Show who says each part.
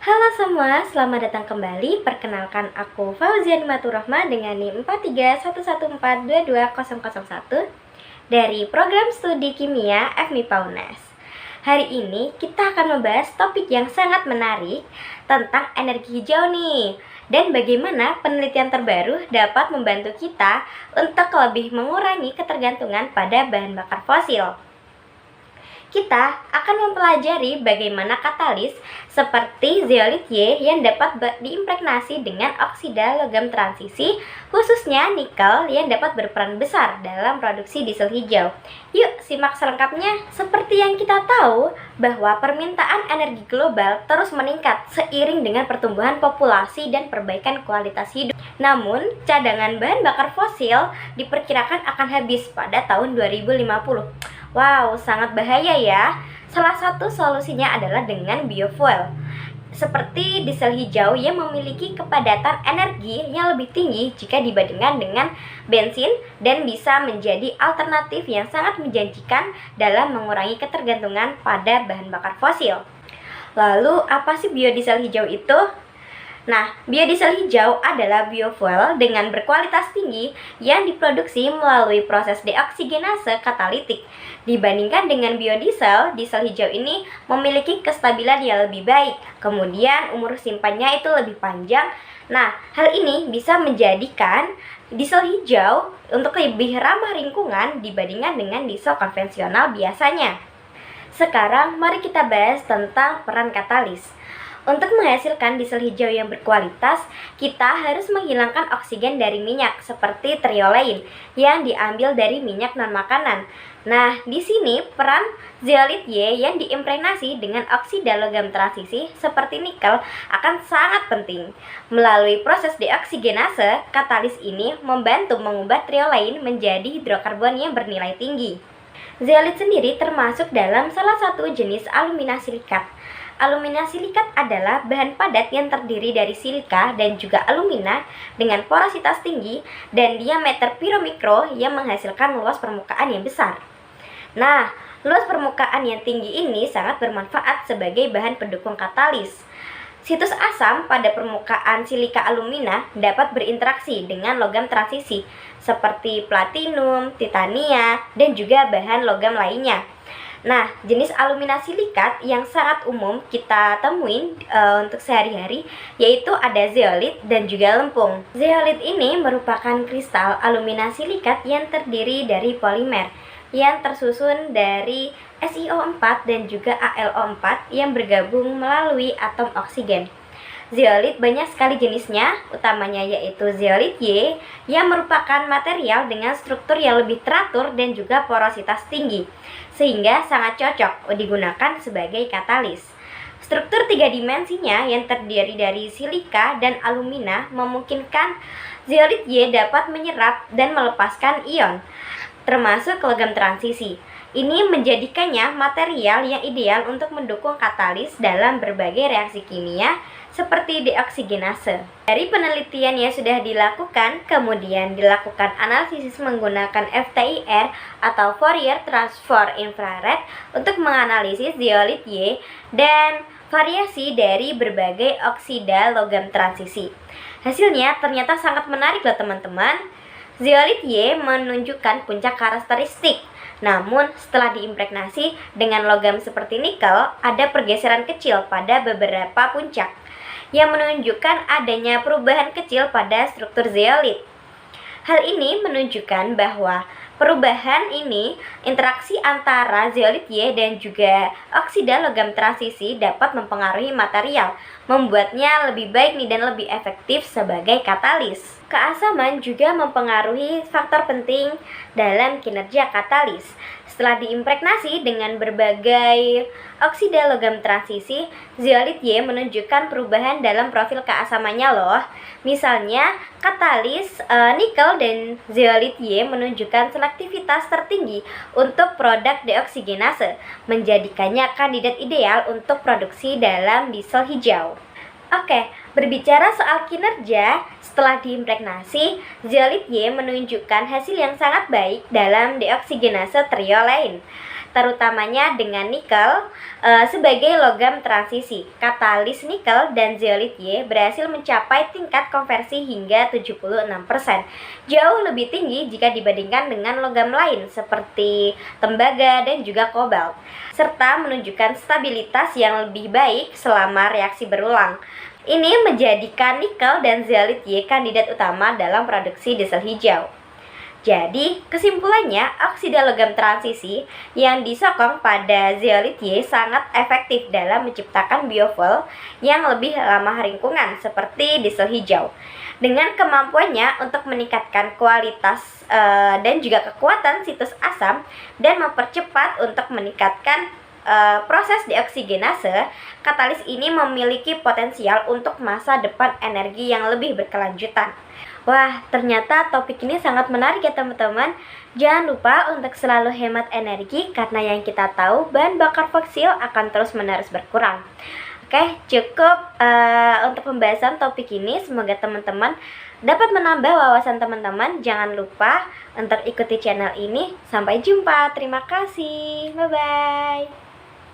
Speaker 1: Halo semua, selamat datang kembali. Perkenalkan aku Fauzian Maturahma dengan NIM 4311422001 dari Program Studi Kimia FMIPA UNES. Hari ini kita akan membahas topik yang sangat menarik tentang energi hijau nih, dan bagaimana penelitian terbaru dapat membantu kita untuk lebih mengurangi ketergantungan pada bahan bakar fosil. Kita akan mempelajari bagaimana katalis seperti zeolit Y yang dapat diimpregnasi dengan oksida logam transisi, khususnya nikel yang dapat berperan besar dalam produksi diesel hijau. Yuk simak selengkapnya. Seperti yang kita tahu bahwa permintaan energi global terus meningkat seiring dengan pertumbuhan populasi dan perbaikan kualitas hidup. Namun, cadangan bahan bakar fosil diperkirakan akan habis pada tahun 2050. Wow, sangat bahaya ya. Salah satu solusinya adalah dengan biofuel, seperti diesel hijau yang memiliki kepadatan energi yang lebih tinggi jika dibandingkan dengan bensin dan bisa menjadi alternatif yang sangat menjanjikan dalam mengurangi ketergantungan pada bahan bakar fosil. Lalu, apa sih biodiesel hijau itu? Nah, biodiesel hijau adalah biofuel dengan berkualitas tinggi yang diproduksi melalui proses deoksigenase katalitik. Dibandingkan dengan biodiesel, diesel hijau ini memiliki kestabilan yang lebih baik. Kemudian umur simpannya itu lebih panjang. Nah, hal ini bisa menjadikan diesel hijau untuk lebih ramah lingkungan dibandingkan dengan diesel konvensional biasanya. Sekarang mari kita bahas tentang peran katalis. Untuk menghasilkan diesel hijau yang berkualitas, kita harus menghilangkan oksigen dari minyak seperti triolein yang diambil dari minyak non-makanan. Nah, di sini peran zeolit Y yang diimpregnasi dengan oksida logam transisi seperti nikel akan sangat penting. Melalui proses deoksigenase, katalis ini membantu mengubah triolein menjadi hidrokarbon yang bernilai tinggi. Zeolit sendiri termasuk dalam salah satu jenis alumina silikat. Alumina silikat adalah bahan padat yang terdiri dari silika dan juga alumina dengan porositas tinggi dan diameter piromikro yang menghasilkan luas permukaan yang besar. Nah, luas permukaan yang tinggi ini sangat bermanfaat sebagai bahan pendukung katalis. Situs asam pada permukaan silika alumina dapat berinteraksi dengan logam transisi seperti platinum, titania, dan juga bahan logam lainnya. Nah, jenis alumina silikat yang sangat umum kita temuin untuk sehari-hari yaitu ada zeolit dan juga lempung. Zeolit ini merupakan kristal alumina silikat yang terdiri dari polimer yang tersusun dari SiO4 dan juga AlO4 yang bergabung melalui atom oksigen. Zeolit banyak sekali jenisnya, utamanya yaitu zeolit Y yang merupakan material dengan struktur yang lebih teratur dan juga porositas tinggi, sehingga sangat cocok digunakan sebagai katalis. Struktur tiga dimensinya yang terdiri dari silika dan alumina memungkinkan zeolit Y dapat menyerap dan melepaskan ion, termasuk logam transisi. Ini menjadikannya material yang ideal untuk mendukung katalis dalam berbagai reaksi kimia seperti deoksigenase. Dari penelitian yang sudah dilakukan, kemudian dilakukan analisis menggunakan FTIR atau Fourier Transform Infrared untuk menganalisis zeolit Y dan variasi dari berbagai oksida logam transisi. Hasilnya ternyata sangat menarik loh teman-teman. Zeolit Y menunjukkan puncak karakteristik. Namun, setelah diimpregnasi dengan logam seperti nikel, ada pergeseran kecil pada beberapa puncak yang menunjukkan adanya perubahan kecil pada struktur zeolit. Hal ini menunjukkan bahwa perubahan ini, interaksi antara zeolit Y dan juga oksida logam transisi dapat mempengaruhi material, membuatnya lebih baik dan lebih efektif sebagai katalis. Keasaman juga mempengaruhi faktor penting dalam kinerja katalis. Setelah diimpregnasi dengan berbagai oksida logam transisi, zeolit Y menunjukkan perubahan dalam profil keasamannya loh. Misalnya, katalis nikel dan zeolit Y menunjukkan selektivitas tertinggi untuk produk deoksigenase, menjadikannya kandidat ideal untuk produksi dalam diesel hijau. Oke, berbicara soal kinerja, setelah diimpregnasi, zeolit Y menunjukkan hasil yang sangat baik dalam deoksigenase triolein. terutamanya dengan nikel sebagai logam transisi. Katalis nikel dan zeolit Y berhasil mencapai tingkat konversi hingga 76%, jauh lebih tinggi jika dibandingkan dengan logam lain seperti tembaga dan juga kobalt, serta menunjukkan stabilitas yang lebih baik selama reaksi berulang. Ini menjadikan nikel dan zeolit Y kandidat utama dalam produksi diesel hijau. Jadi, kesimpulannya, oksida logam transisi yang disokong pada zeolit Y sangat efektif dalam menciptakan biofuel yang lebih ramah lingkungan seperti diesel hijau. Dengan kemampuannya untuk meningkatkan kualitas dan juga kekuatan situs asam dan mempercepat untuk meningkatkan proses deoksigenase, katalis ini memiliki potensial untuk masa depan energi yang lebih berkelanjutan. Wah, ternyata topik ini sangat menarik ya teman-teman. Jangan lupa untuk selalu hemat energi karena yang kita tahu bahan bakar fosil akan terus-menerus berkurang. Oke, cukup untuk pembahasan topik ini. Semoga teman-teman dapat menambah wawasan teman-teman. Jangan lupa untuk ikuti channel ini. Sampai jumpa. Terima kasih. Bye-bye.